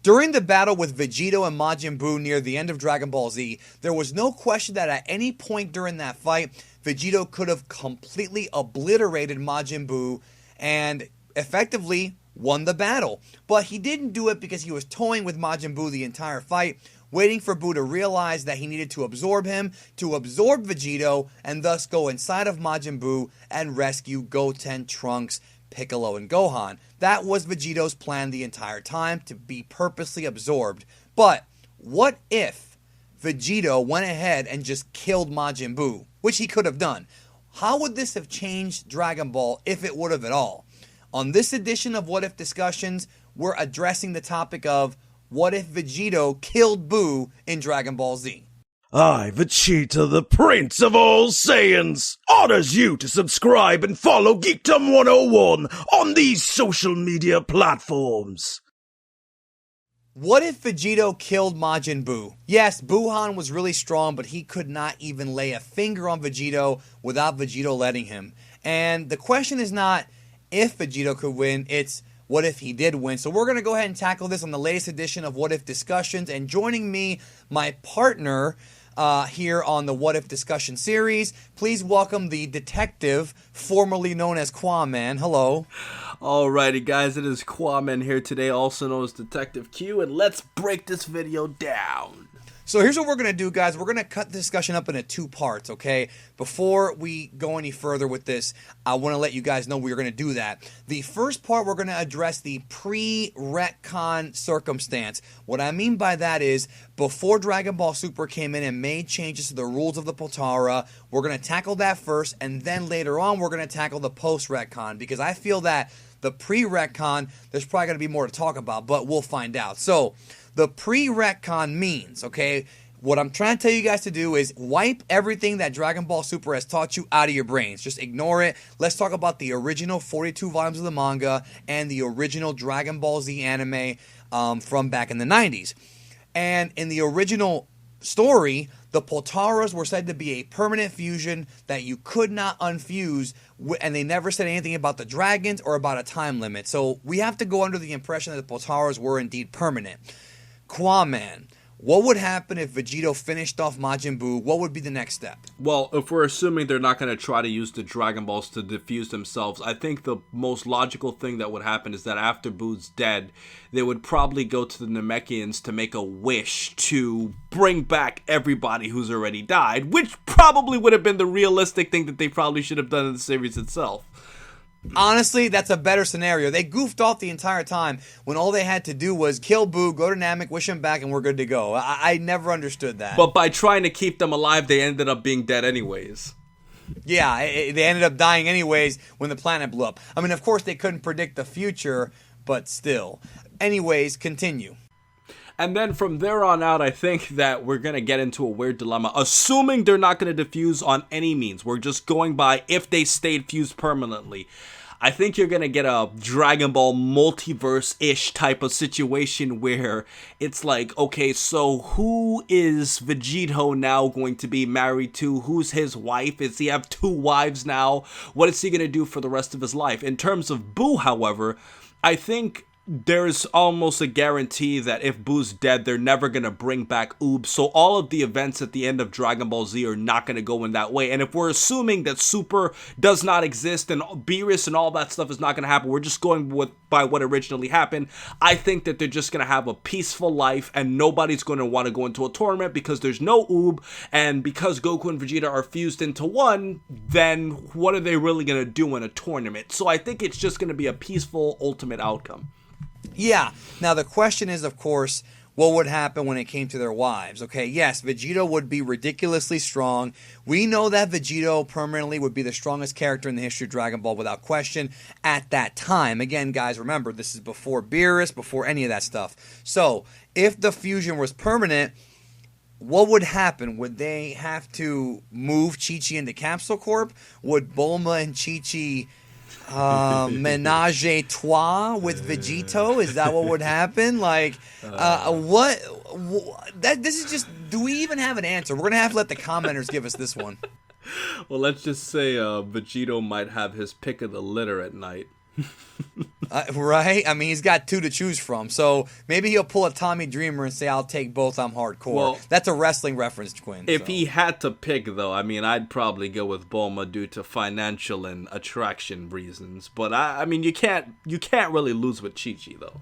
During the battle with Vegito and Majin Buu near the end of Dragon Ball Z, there was no question that at any point during that fight, Vegito could have completely obliterated Majin Buu and effectively won the battle. But he didn't do it because he was toying with Majin Buu the entire fight, waiting for Buu to realize that he needed to absorb him, to absorb Vegito, and thus go inside of Majin Buu and rescue Goten, Trunks, Piccolo, and Gohan. That was Vegito's plan the entire time, to be purposely absorbed. But what if Vegito went ahead and just killed Majin Buu, which he could have done? How would this have changed Dragon Ball, if it would have at all? On this edition of What If Discussions, we're addressing the topic of what if Vegito killed Buu in Dragon Ball Z? I, Vegeta, the Prince of all Saiyans, orders you to subscribe and follow Geekdom 101 on these social media platforms. What if Vegito killed Majin Buu? Yes, Buuhan was really strong, but he could not even lay a finger on Vegito without Vegito letting him. And the question is not if Vegito could win, it's what if he did win? So we're going to go ahead and tackle this on the latest edition of What If Discussions. And joining me, my partner here on the What If Discussion series, please welcome the detective formerly known as Quaman. Hello. Alrighty guys, it is Quaman here today, also known as Detective Q, and let's break this video down. So here's what we're going to do, guys. We're going to cut the discussion up into two parts, okay? Before we go any further with this, I want to let you guys know we're going to do that. The first part, we're going to address the pre-retcon circumstance. What I mean by that is, before Dragon Ball Super came in and made changes to the rules of the Potara, we're going to tackle that first, and then later on, we're going to tackle the post-retcon, because I feel that the pre-retcon, there's probably going to be more to talk about, but we'll find out. So the pre-retcon means, okay, what I'm trying to tell you guys to do is wipe everything that Dragon Ball Super has taught you out of your brains. Just ignore it. Let's talk about the original 42 volumes of the manga and the original Dragon Ball Z anime from back in the 90s. And in the original story, the Potaras were said to be a permanent fusion that you could not unfuse, and they never said anything about the dragons or about a time limit. So we have to go under the impression that the Potaras were indeed permanent. Quaman, what would happen if Vegito finished off Majin Buu? What would be the next step? Well, if we're assuming they're not going to try to use the Dragon Balls to defuse themselves, I think the most logical thing that would happen is that after Buu's dead, they would probably go to the Namekians to make a wish to bring back everybody who's already died, which probably would have been the realistic thing that they probably should have done in the series itself. Honestly, that's a better scenario. They goofed off the entire time when all they had to do was kill Buu, go to Namek, wish him back, and we're good to go. I never understood that. But by trying to keep them alive, they ended up being dead anyways. Yeah, they ended up dying anyways when the planet blew up. I mean, of course, they couldn't predict the future, but still. Anyways, continue. And then from there on out, I think that we're going to get into a weird dilemma. Assuming they're not going to defuse on any means. We're just going by if they stayed fused permanently. I think you're going to get a Dragon Ball multiverse-ish type of situation where it's like, okay, so who is Vegito now going to be married to? Who's his wife? Does he have two wives now? What is he going to do for the rest of his life? In terms of Buu, however, I think there's almost a guarantee that if Buu's dead, they're never going to bring back Oob. So all of the events at the end of Dragon Ball Z are not going to go in that way. And if we're assuming that Super does not exist and Beerus and all that stuff is not going to happen, we're just going by what originally happened. I think that they're just going to have a peaceful life and nobody's going to want to go into a tournament because there's no Oob. And because Goku and Vegeta are fused into one, then what are they really going to do in a tournament? So I think it's just going to be a peaceful ultimate outcome. Yeah. Now, the question is, of course, what would happen when it came to their wives? Okay, yes, Vegito would be ridiculously strong. We know that Vegito permanently would be the strongest character in the history of Dragon Ball without question at that time. Again, guys, remember, this is before Beerus, before any of that stuff. So, if the fusion was permanent, what would happen? Would they have to move Chi-Chi into Capsule Corp? Would Bulma and Chi-Chi menage a trois with Vegito? Is that what would happen? Like, what that this is just, do we even have an answer? We're gonna have to let the commenters give us this one. Well, let's just say Vegito might have his pick of the litter at night. Right? I mean, he's got two to choose from. So maybe he'll pull a Tommy Dreamer and say, I'll take both, I'm hardcore. Well, that's a wrestling reference, Quinn. If he had to pick, though, I mean, I'd probably go with Bulma due to financial and attraction reasons. But, I mean, you can't really lose with Chi-Chi, though.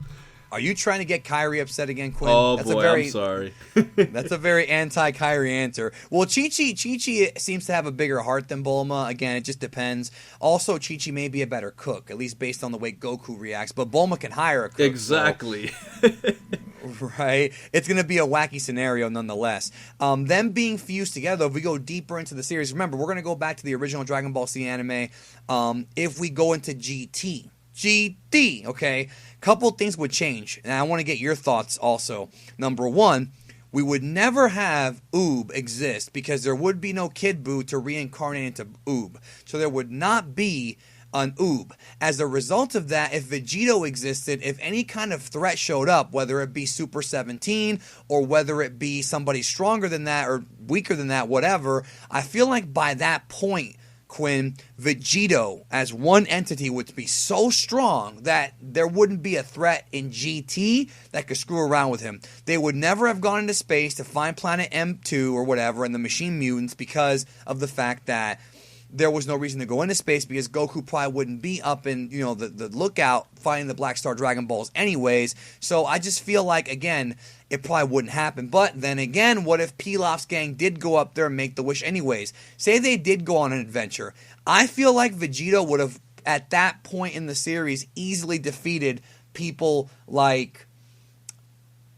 Are you trying to get Kyrie upset again, Quinn? Oh, boy, I'm sorry. That's a very anti-Kyrie answer. Well, Chi-Chi seems to have a bigger heart than Bulma. Again, it just depends. Also, Chi-Chi may be a better cook, at least based on the way Goku reacts. But Bulma can hire a cook. Exactly. So, right? It's going to be a wacky scenario nonetheless. Them being fused together, if we go deeper into the series, remember, we're going to go back to the original Dragon Ball Z anime. If we go into GT, okay? Couple things would change, and I want to get your thoughts also. Number one, we would never have Oob exist because there would be no Kid Buu to reincarnate into Oob. So there would not be an Oob. As a result of that, if Vegito existed, if any kind of threat showed up, whether it be Super 17 or whether it be somebody stronger than that or weaker than that, whatever, I feel like by that point, Quinn, Vegito as one entity would be so strong that there wouldn't be a threat in GT that could screw around with him. They would never have gone into space to find planet M2 or whatever and the machine mutants because of the fact that there was no reason to go into space because Goku probably wouldn't be up in, the lookout fighting the Black Star Dragon Balls anyways. So I just feel like, again, it probably wouldn't happen. But then again, what if Pilaf's gang did go up there and make the wish anyways? Say they did go on an adventure. I feel like Vegito would have, at that point in the series, easily defeated people like,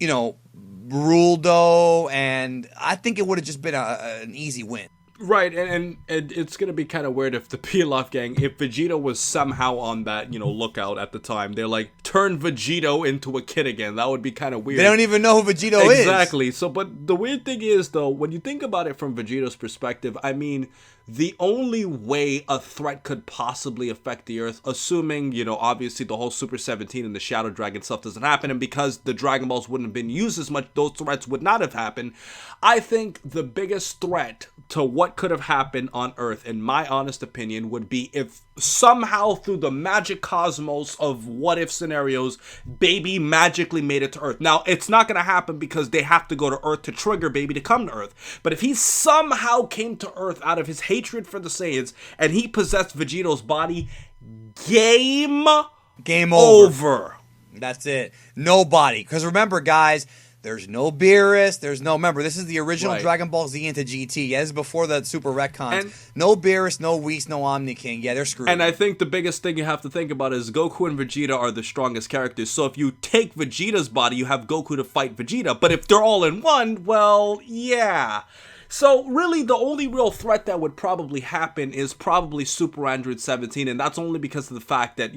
Ruldo, and I think it would have just been an easy win. Right, and it's going to be kind of weird if the Pilaf gang, if Vegito was somehow on that, lookout at the time, they're like, turn Vegito into a kid again. That would be kind of weird. They don't even know who Vegito is. Exactly. So, but the weird thing is, though, when you think about it from Vegito's perspective, I mean, the only way a threat could possibly affect the Earth, assuming, obviously the whole Super 17 and the Shadow Dragon stuff doesn't happen, and because the Dragon Balls wouldn't have been used as much, those threats would not have happened. I think the biggest threat to what could have happened on Earth, in my honest opinion, would be if somehow through the magic cosmos of what if scenarios, Baby magically made it to Earth. Now, it's not going to happen because they have to go to Earth to trigger Baby to come to Earth. But if he somehow came to Earth out of his hatred for the Saiyans and he possessed Vegito's body, game over. That's it. Nobody. Because remember, guys, there's no Beerus. Remember, this is the original Dragon Ball Z into GT. Yeah, this is before the Super Retcons. And no Beerus, no Whis, no Omni King. Yeah, they're screwed. And I think the biggest thing you have to think about is Goku and Vegeta are the strongest characters. So if you take Vegeta's body, you have Goku to fight Vegeta. But if they're all in one, well, yeah. So really, the only real threat that would probably happen is probably Super Android 17. And that's only because of the fact that,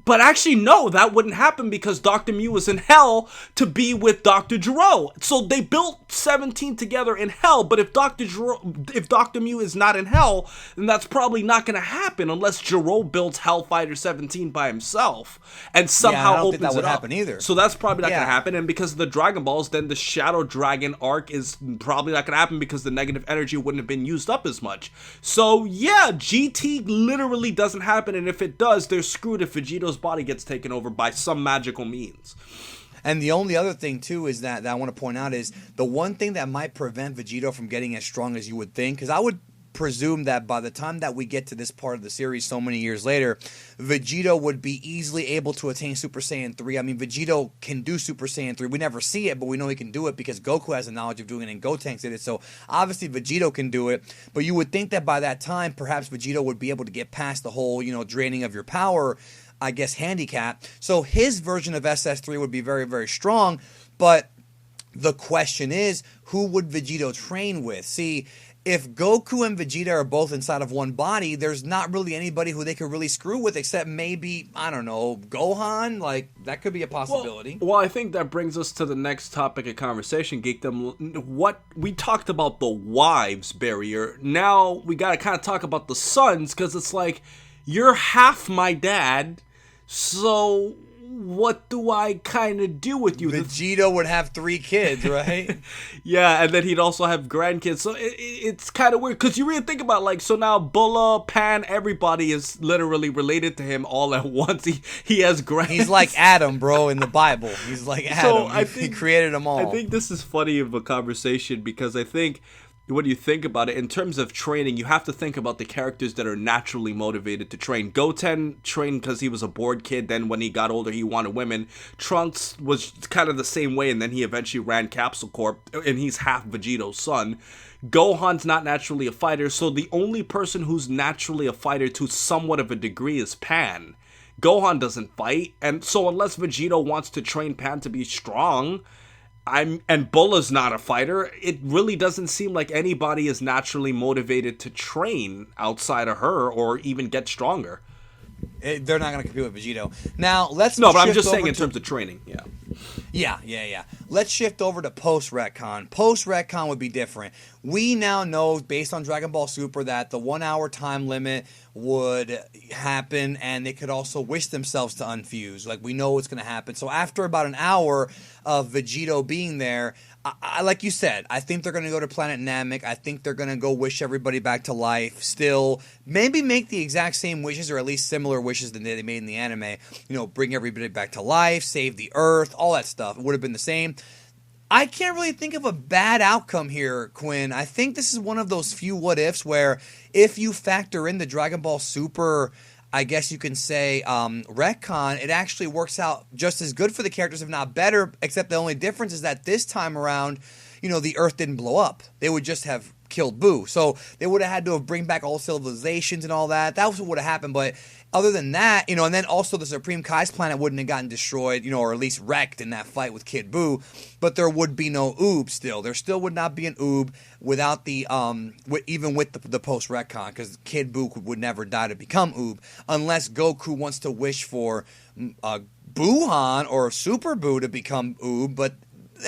But actually, no, that wouldn't happen because Dr. Mew was in hell to be with Dr. Gero. So they built 17 together in hell, but if Dr. Mew is not in hell, then that's probably not going to happen unless Gero builds Hellfighter 17 by himself and somehow I don't opens think that would it up. happen either. So that's probably not going to happen, and because of the Dragon Balls, then the Shadow Dragon arc is probably not going to happen because the negative energy wouldn't have been used up as much. So yeah, GT literally doesn't happen, and if it does, they're screwed if Vegito's body gets taken over by some magical means. And the only other thing, too, is that I want to point out is the one thing that might prevent Vegito from getting as strong as you would think, because I would presume that by the time that we get to this part of the series so many years later, Vegito would be easily able to attain Super Saiyan 3. I mean, Vegito can do Super Saiyan 3. We never see it, but we know he can do it because Goku has the knowledge of doing it and Gotenks did it. So obviously Vegito can do it, but you would think that by that time, perhaps Vegito would be able to get past the whole, draining of your power, I guess, handicap. So his version of SS3 would be very, very strong, but the question is, who would Vegito train with? See, if Goku and Vegeta are both inside of one body, there's not really anybody who they could really screw with except maybe, I don't know, Gohan? Like, that could be a possibility. Well, I think that brings us to the next topic of conversation, Geekdom. What we talked about the wives barrier. Now we got to kind of talk about the sons, because it's like, you're half my dad, so what do I kind of do with you? Vegito would have 3 kids, right? Yeah, and then he'd also have grandkids. So it's kind of weird because you really think about so now Bulla, Pan, everybody is literally related to him all at once. He has grandkids. He's like Adam, bro, in the Bible. He's like Adam. He created them all. I think this is funny of a conversation because I think when you think about it, in terms of training, you have to think about the characters that are naturally motivated to train. Goten trained because he was a bored kid. Then when he got older, he wanted women. Trunks was kind of the same way, and then he eventually ran Capsule Corp, and he's half Vegito's son. Gohan's not naturally a fighter, so the only person who's naturally a fighter to somewhat of a degree is Pan. Gohan doesn't fight, and so unless Vegito wants to train Pan to be strong, and Bulla's not a fighter, it really doesn't seem like anybody is naturally motivated to train outside of her or even get stronger. They're not going to compete with Vegito. Now, let's No, but I'm just saying in terms of training, yeah. Yeah. Let's shift over to post-retcon. Post-retcon would be different. We now know, based on Dragon Ball Super, that the 1 hour time limit would happen, and they could also wish themselves to unfuse. Like, we know it's going to happen. So after about an hour of Vegito being there, I like you said, I think they're going to go to Planet Namek. I think they're going to go wish everybody back to life still. Maybe make the exact same wishes, or at least similar wishes than they made in the anime. Bring everybody back to life, save the Earth, all that stuff. It would have been the same. I can't really think of a bad outcome here, Quinn. I think this is one of those few what-ifs where if you factor in the Dragon Ball Super, I guess you can say, retcon, it actually works out just as good for the characters, if not better, except the only difference is that this time around, the Earth didn't blow up. They would just have killed Buu. So they would have had to bring back all civilizations and all that. That was what would have happened, but other than that, and then also the Supreme Kai's planet wouldn't have gotten destroyed, or at least wrecked in that fight with Kid Buu, but there would be no Oob still. There still would not be an Oob without the, even with the post-retcon, because Kid Buu would never die to become Oob, unless Goku wants to wish for Buuhan or Super Buu to become Oob, but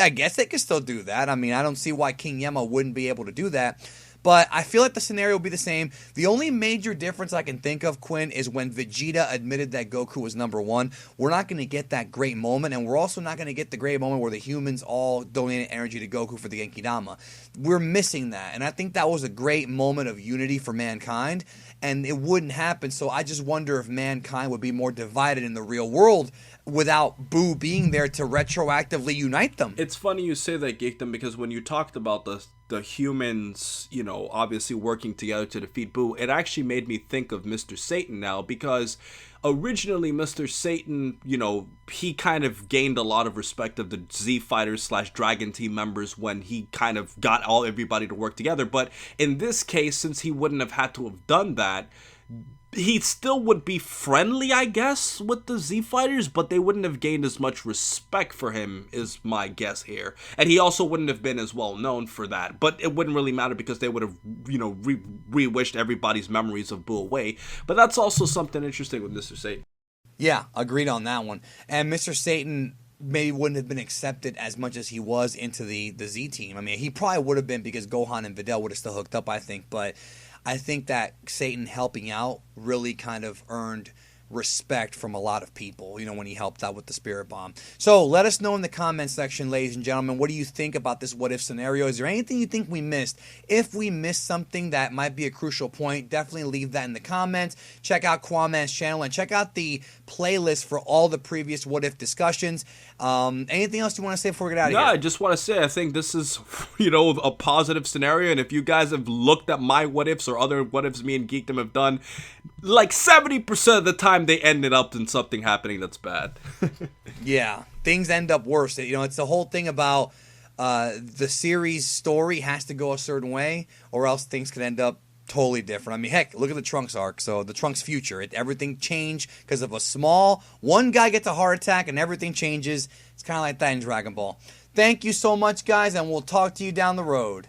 I guess they could still do that. I mean, I don't see why King Yama wouldn't be able to do that. But I feel like the scenario will be the same. The only major difference I can think of, Quinn, is when Vegeta admitted that Goku was number 1. We're not going to get that great moment, and we're also not going to get the great moment where the humans all donated energy to Goku for the Genki Dama. We're missing that, and I think that was a great moment of unity for mankind, and it wouldn't happen. So I just wonder if mankind would be more divided in the real world without Buu being there to retroactively unite them. It's funny you say that, Geekdom, because when you talked about the humans, obviously working together to defeat Buu, it actually made me think of Mr. Satan now, because originally Mr. Satan, he kind of gained a lot of respect of the Z Fighters / Dragon Team members when he kind of got everybody to work together. But in this case, since he wouldn't have had to have done that, he still would be friendly, I guess, with the Z Fighters, but they wouldn't have gained as much respect for him, is my guess here. And he also wouldn't have been as well known for that. But it wouldn't really matter because they would have, re-wished everybody's memories of Buu away. But that's also something interesting with Mr. Satan. Yeah, agreed on that one. And Mr. Satan maybe wouldn't have been accepted as much as he was into the Z team. I mean, he probably would have been because Gohan and Videl would have still hooked up, I think. But I think that Satan helping out really kind of earned respect from a lot of people, when he helped out with the Spirit Bomb. So let us know in the comments section, ladies and gentlemen, what do you think about this what-if scenario? Is there anything you think we missed? If we missed something that might be a crucial point, definitely leave that in the comments. Check out Kwaman's channel and check out the playlist for all the previous what-if discussions. Anything else you want to say before we get out of here? Yeah, I just want to say I think this is, a positive scenario, and if you guys have looked at my what-ifs or other what-ifs me and Geekdom have done, like 70% of the time they ended up in something happening that's bad. Yeah, things end up worse. It's the whole thing about the series story has to go a certain way, or else things could end up totally different. I mean, heck, look at the Trunks arc. So the Trunks future, everything changed because of one guy gets a heart attack and everything changes. It's kind of like that in Dragon Ball. Thank you so much, guys, and we'll talk to you down the road.